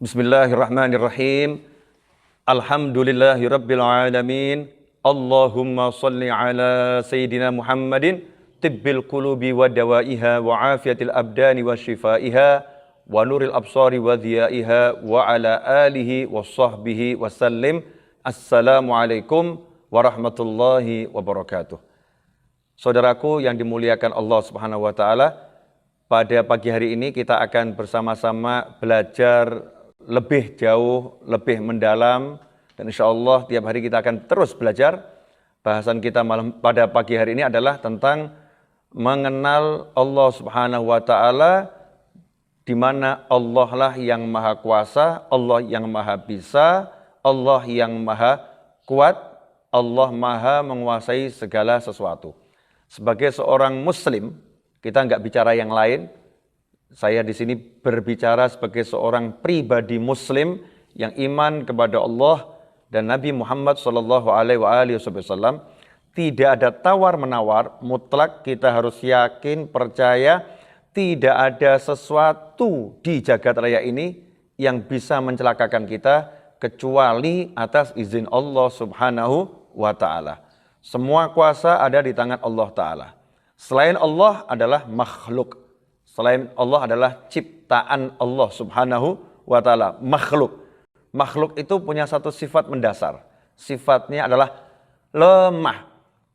Bismillahirrahmanirrahim. Alhamdulillahirabbil alamin. Allahumma shalli ala sayyidina Muhammadin tibbil qulubi wa dawaiha wa afiyatil abdani wa shifaiha wa nuril absari wa dhiyaiha wa ala alihi wa sahbihi wa sallim. Assalamualaikum warahmatullahi wabarakatuh. Saudaraku yang dimuliakan Allah Subhanahu wa taala, pada pagi hari ini kita akan bersama-sama belajar lebih jauh, lebih mendalam, dan insya Allah tiap hari kita akan terus belajar. Bahasan kita pada pagi hari ini adalah tentang mengenal Allah Subhanahu wa taala, di mana Allah lah yang maha kuasa, Allah yang maha bisa, Allah yang maha kuat, Allah maha menguasai segala sesuatu. Sebagai seorang muslim, kita nggak bicara yang lain. Saya di sini berbicara sebagai seorang pribadi muslim yang iman kepada Allah dan Nabi Muhammad SAW. Tidak ada tawar-menawar, mutlak kita harus yakin, percaya, tidak ada sesuatu di jagat raya ini yang bisa mencelakakan kita kecuali atas izin Allah Subhanahu wa ta'ala. Semua kuasa ada di tangan Allah Ta'ala. Selain Allah adalah makhluk. Selain Allah adalah ciptaan Allah Subhanahu wa ta'ala, makhluk. Makhluk itu punya satu sifat mendasar. Sifatnya adalah lemah.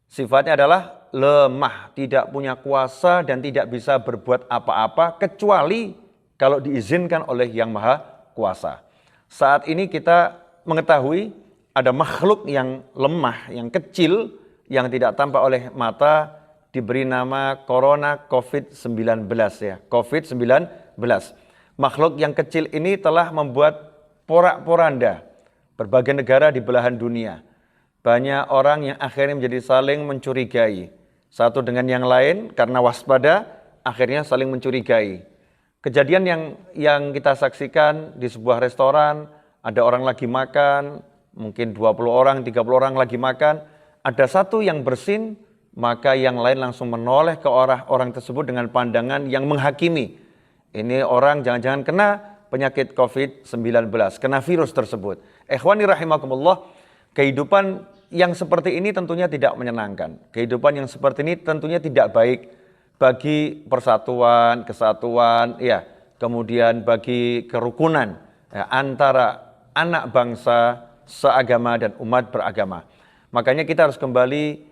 Sifatnya adalah lemah, tidak punya kuasa dan tidak bisa berbuat apa-apa kecuali kalau diizinkan oleh Yang Maha Kuasa. Saat ini kita mengetahui ada makhluk yang lemah, yang kecil, yang tidak tampak oleh mata, diberi nama Corona COVID-19 ya, COVID-19. Makhluk yang kecil ini telah membuat porak-poranda berbagai negara di belahan dunia. Banyak orang yang akhirnya menjadi saling mencurigai. Satu dengan yang lain karena waspada, akhirnya saling mencurigai. Kejadian yang kita saksikan di sebuah restoran, ada orang lagi makan, mungkin 20 orang, 30 orang lagi makan, ada satu yang bersin, maka yang lain langsung menoleh ke orang tersebut dengan pandangan yang menghakimi. Ini orang jangan-jangan kena penyakit COVID-19, kena virus tersebut. Ikhwani rahimakumullah, kehidupan yang seperti ini tentunya tidak menyenangkan. Kehidupan yang seperti ini tentunya tidak baik bagi persatuan, kesatuan, ya, kemudian bagi kerukunan ya, antara anak bangsa, seagama dan umat beragama. Makanya kita harus kembali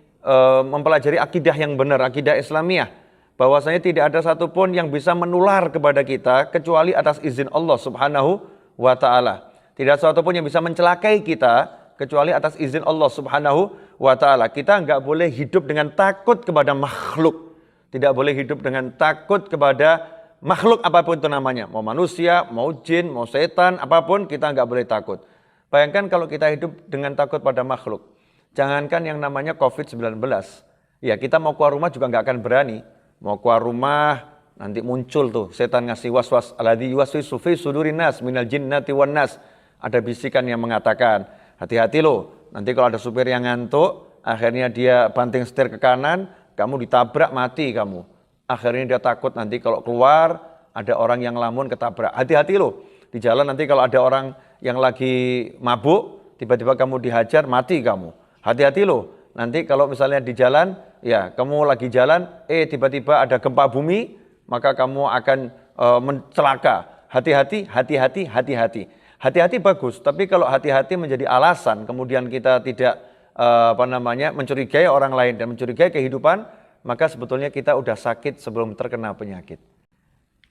mempelajari akidah yang benar, akidah Islamiyah, bahwasanya tidak ada satupun yang bisa menular kepada kita kecuali atas izin Allah Subhanahu wa ta'ala. Tidak satupun yang bisa mencelakai kita kecuali atas izin Allah Subhanahu wa ta'ala. Kita nggak boleh hidup dengan takut kepada makhluk, tidak boleh hidup dengan takut kepada makhluk apapun itu namanya, mau manusia, mau jin, mau setan, apapun kita nggak boleh takut. Bayangkan kalau kita hidup dengan takut pada makhluk. Jangankan yang namanya COVID-19, ya kita mau keluar rumah juga nggak akan berani. Mau keluar rumah, nanti muncul tuh setan ngasih was-was, alladzi yuwaswisu fi sudurin nas minal jinnati wan nas. Ada bisikan yang mengatakan, hati-hati loh, nanti kalau ada supir yang ngantuk, akhirnya dia banting setir ke kanan, kamu ditabrak mati kamu. Akhirnya dia takut nanti kalau keluar, ada orang yang lamun ketabrak. Hati-hati loh, di jalan nanti kalau ada orang yang lagi mabuk, tiba-tiba kamu dihajar, mati kamu. Hati-hati loh, nanti kalau misalnya di jalan, ya kamu lagi jalan, tiba-tiba ada gempa bumi, maka kamu akan mencelaka. Hati-hati, hati-hati, hati-hati. Hati-hati bagus, tapi kalau hati-hati menjadi alasan, kemudian kita tidak mencurigai orang lain dan mencurigai kehidupan, maka sebetulnya kita udah sakit sebelum terkena penyakit.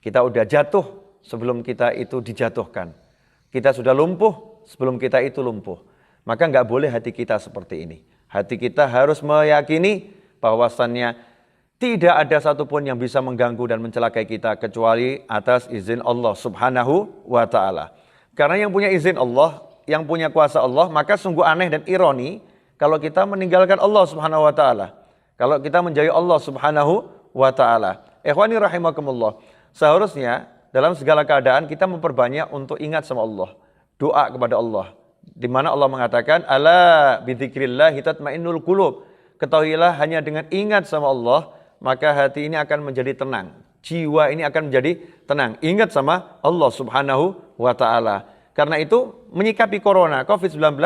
Kita udah jatuh sebelum kita itu dijatuhkan. Kita sudah lumpuh sebelum kita itu lumpuh. Maka nggak boleh hati kita seperti ini. Hati kita harus meyakini bahwasannya tidak ada satupun yang bisa mengganggu dan mencelakai kita kecuali atas izin Allah Subhanahu wa ta'ala. Karena yang punya izin Allah, yang punya kuasa Allah, maka sungguh aneh dan ironi kalau kita meninggalkan Allah Subhanahu wa ta'ala. Kalau kita menjauhi Allah Subhanahu wa ta'ala. Ikhwani rahimakumullah, seharusnya dalam segala keadaan kita memperbanyak untuk ingat sama Allah. Doa kepada Allah. Di mana Allah mengatakan, ala bidzikrillah tatmainnul qulub. Ketahuilah hanya dengan ingat sama Allah, maka hati ini akan menjadi tenang. Jiwa ini akan menjadi tenang. Ingat sama Allah Subhanahu wa ta'ala. Karena itu menyikapi corona, COVID-19,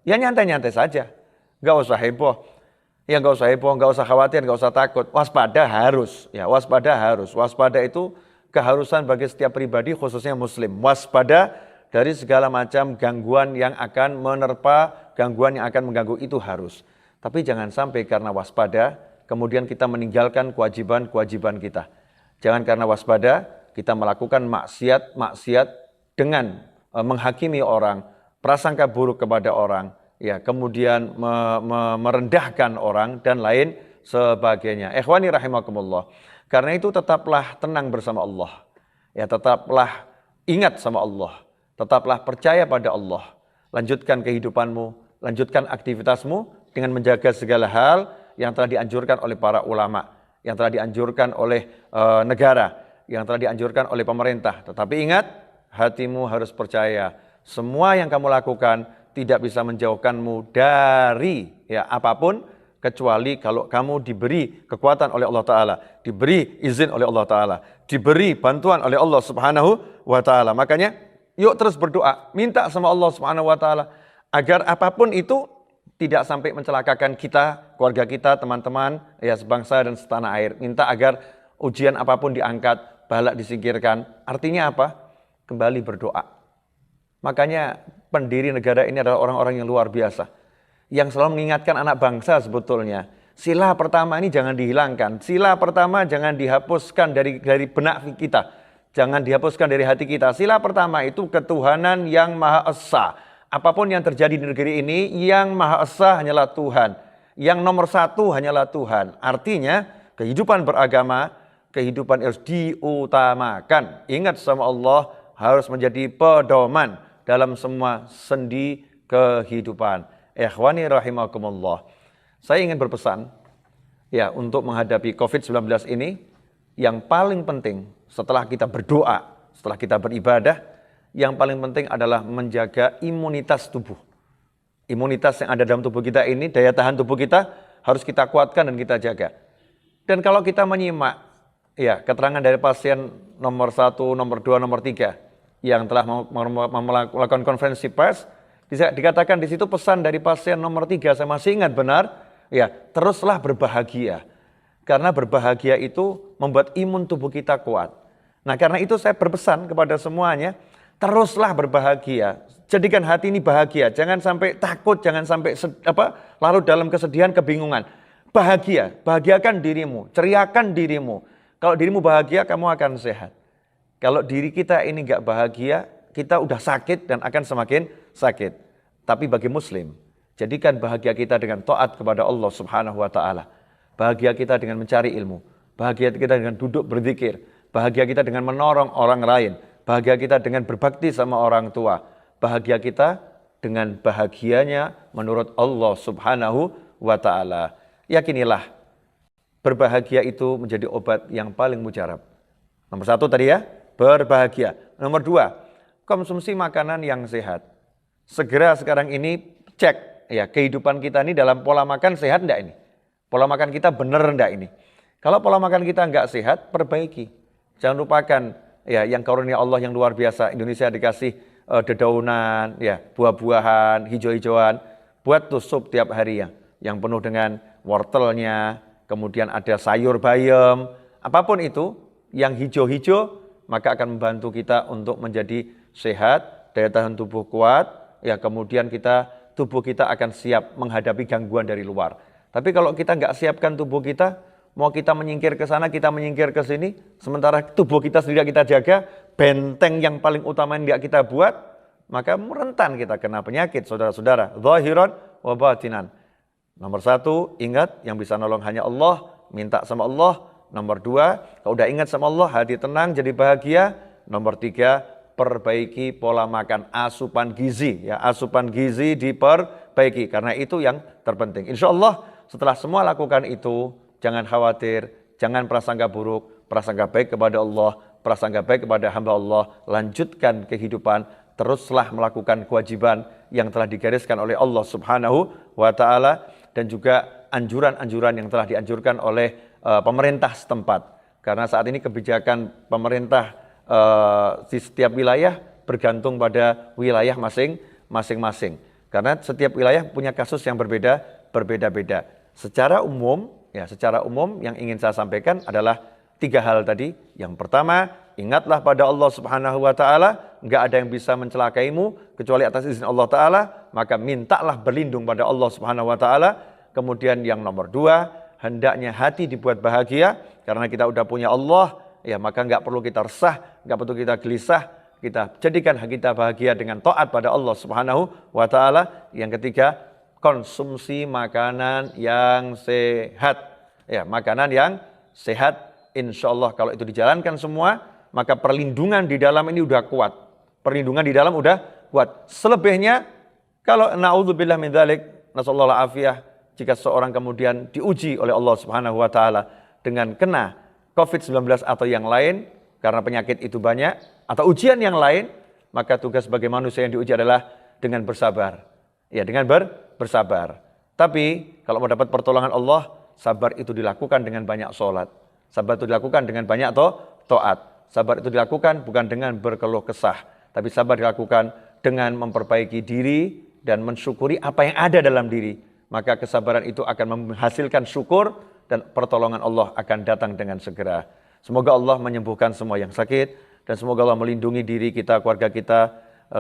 ya nyantai-nyantai saja. Nggak usah heboh. Ya nggak usah heboh, nggak usah khawatir, nggak usah takut. Waspada harus. Ya, waspada harus. Waspada itu keharusan bagi setiap pribadi, khususnya muslim. Waspada dari segala macam gangguan yang akan menerpa, gangguan yang akan mengganggu itu harus. Tapi jangan sampai karena waspada, kemudian kita meninggalkan kewajiban-kewajiban kita. Jangan karena waspada, kita melakukan maksiat dengan menghakimi orang, prasangka buruk kepada orang, ya, kemudian merendahkan orang dan lain sebagainya. Ikhwani rahimakumullah. Karena itu tetaplah tenang bersama Allah. Ya, tetaplah ingat sama Allah. Tetaplah percaya pada Allah. Lanjutkan kehidupanmu, lanjutkan aktivitasmu dengan menjaga segala hal yang telah dianjurkan oleh para ulama, yang telah dianjurkan oleh negara, yang telah dianjurkan oleh pemerintah. Tetapi ingat, hatimu harus percaya, semua yang kamu lakukan tidak bisa menjauhkanmu dari apapun, kecuali kalau kamu diberi kekuatan oleh Allah Ta'ala, diberi izin oleh Allah Ta'ala, diberi bantuan oleh Allah Subhanahu wa Ta'ala. Makanya, yuk terus berdoa, minta sama Allah Subhanahu wa Ta'ala, agar apapun itu tidak sampai mencelakakan kita, keluarga kita, teman-teman, ya sebangsa dan setanah air. Minta agar ujian apapun diangkat, balak disingkirkan. Artinya apa? Kembali berdoa. Makanya pendiri negara ini adalah orang-orang yang luar biasa, yang selalu mengingatkan anak bangsa sebetulnya. Sila pertama ini jangan dihilangkan. Sila pertama jangan dihapuskan dari benak kita. Jangan dihapuskan dari hati kita. Sila pertama itu ketuhanan yang Maha Esa. Apapun yang terjadi di negeri ini, yang Maha Esa hanyalah Tuhan. Yang nomor satu hanyalah Tuhan. Artinya kehidupan beragama, kehidupan harus diutamakan. Ingat sama Allah, harus menjadi pedoman dalam semua sendi kehidupan. Ikhwani rahimakumullah. Saya ingin berpesan ya, untuk menghadapi COVID-19 ini, yang paling penting setelah kita berdoa, setelah kita beribadah, yang paling penting adalah menjaga imunitas tubuh. Imunitas yang ada dalam tubuh kita ini, daya tahan tubuh kita harus kita kuatkan dan kita jaga. Dan kalau kita menyimak ya keterangan dari pasien nomor 1, nomor 2, nomor 3 yang telah melakukan konferensi pers, dikatakan di situ pesan dari pasien nomor 3, saya masih ingat benar, ya, teruslah berbahagia. Karena berbahagia itu membuat imun tubuh kita kuat. Nah, karena itu saya berpesan kepada semuanya, teruslah berbahagia. Jadikan hati ini bahagia, jangan sampai takut, jangan sampai larut dalam kesedihan, kebingungan. Bahagia, bahagiakan dirimu, ceriakan dirimu. Kalau dirimu bahagia, kamu akan sehat. Kalau diri kita ini enggak bahagia, kita udah sakit dan akan semakin sakit. Tapi bagi muslim, jadikan bahagia kita dengan taat kepada Allah Subhanahu wa Ta'ala. Bahagia kita dengan mencari ilmu, bahagia kita dengan duduk berzikir, bahagia kita dengan menolong orang lain, bahagia kita dengan berbakti sama orang tua, bahagia kita dengan bahagianya menurut Allah Subhanahu wa Ta'ala. Yakinilah, berbahagia itu menjadi obat yang paling mujarab. Nomor 1 tadi ya, berbahagia. Nomor 2, konsumsi makanan yang sehat. Segera sekarang ini cek ya, kehidupan kita ini dalam pola makan sehat enggak ini? Pola makan kita benar enggak ini? Kalau pola makan kita enggak sehat, perbaiki. Jangan lupakan ya, yang karunia Allah yang luar biasa. Indonesia dikasih dedaunan, ya, buah-buahan, hijau-hijauan. Buat tuh sup tiap hari ya, yang penuh dengan wortelnya, kemudian ada sayur bayam, apapun itu yang hijau-hijau, maka akan membantu kita untuk menjadi sehat, daya tahan tubuh kuat, ya, kemudian tubuh kita akan siap menghadapi gangguan dari luar. Tapi kalau kita nggak siapkan tubuh kita, mau kita menyingkir ke sana, kita menyingkir ke sini, sementara tubuh kita sendiri kita jaga, benteng yang paling utama yang nggak kita buat, maka rentan kita kena penyakit, saudara-saudara. Zahiran wa batinan. Nomor 1, ingat yang bisa nolong hanya Allah, minta sama Allah. Nomor 2, kalau udah ingat sama Allah, hati tenang, jadi bahagia. Nomor 3, perbaiki pola makan, asupan gizi. Ya, asupan gizi diperbaiki, karena itu yang terpenting. Insya Allah setelah semua lakukan itu, jangan khawatir, jangan prasangka buruk, prasangka baik kepada Allah, prasangka baik kepada hamba Allah. Lanjutkan kehidupan, teruslah melakukan kewajiban yang telah digariskan oleh Allah Subhanahu wa Ta'ala, dan juga anjuran-anjuran yang telah dianjurkan oleh pemerintah setempat. Karena saat ini kebijakan pemerintah di setiap wilayah bergantung pada wilayah masing-masing. Karena setiap wilayah punya kasus yang berbeda-beda. Secara umum yang ingin saya sampaikan adalah 3 hal tadi. Yang pertama, ingatlah pada Allah Subhanahu wa taala, enggak ada yang bisa mencelakaimu kecuali atas izin Allah taala, maka mintalah berlindung pada Allah Subhanahu wa taala. Kemudian yang nomor 2, hendaknya hati dibuat bahagia karena kita udah punya Allah, ya maka enggak perlu kita resah, enggak perlu kita gelisah, kita jadikan kita bahagia dengan taat pada Allah Subhanahu wa taala. Yang ketiga, konsumsi makanan yang sehat. Ya, makanan yang sehat, insya Allah kalau itu dijalankan semua, maka perlindungan di dalam ini udah kuat. Perlindungan di dalam udah kuat. Selebihnya, kalau na'udzubillah min dzalik, nasallahu alafiyah, jika seorang kemudian diuji oleh Allah Subhanahu wa taala dengan kena COVID-19 atau yang lain, karena penyakit itu banyak, atau ujian yang lain, maka tugas sebagai manusia yang diuji adalah dengan bersabar. Ya, dengan bersabar. Tapi, kalau mau dapat pertolongan Allah, sabar itu dilakukan dengan banyak sholat. Sabar itu dilakukan dengan banyak taat. Sabar itu dilakukan bukan dengan berkeluh kesah, tapi sabar dilakukan dengan memperbaiki diri dan mensyukuri apa yang ada dalam diri. Maka kesabaran itu akan menghasilkan syukur dan pertolongan Allah akan datang dengan segera. Semoga Allah menyembuhkan semua yang sakit dan semoga Allah melindungi diri kita, keluarga kita,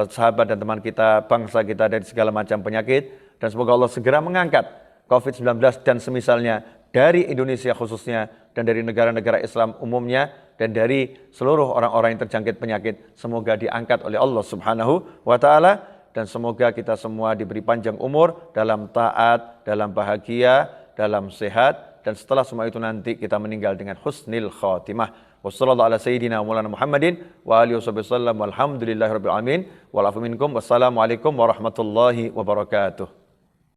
sahabat dan teman kita, bangsa kita dari segala macam penyakit. Dan semoga Allah segera mengangkat COVID-19 dan semisalnya dari Indonesia khususnya dan dari negara-negara Islam umumnya dan dari seluruh orang-orang yang terjangkit penyakit, semoga diangkat oleh Allah Subhanahu wa taala dan semoga kita semua diberi panjang umur dalam taat, dalam bahagia, dalam sehat dan setelah semua itu nanti kita meninggal dengan husnil khatimah. Wassallallahu ala sayyidina Maulana Muhammadin wa alihi wasallam walhamdulillahirabbil alamin wal afu minkum wassalamu alaikum warahmatullahi wabarakatuh.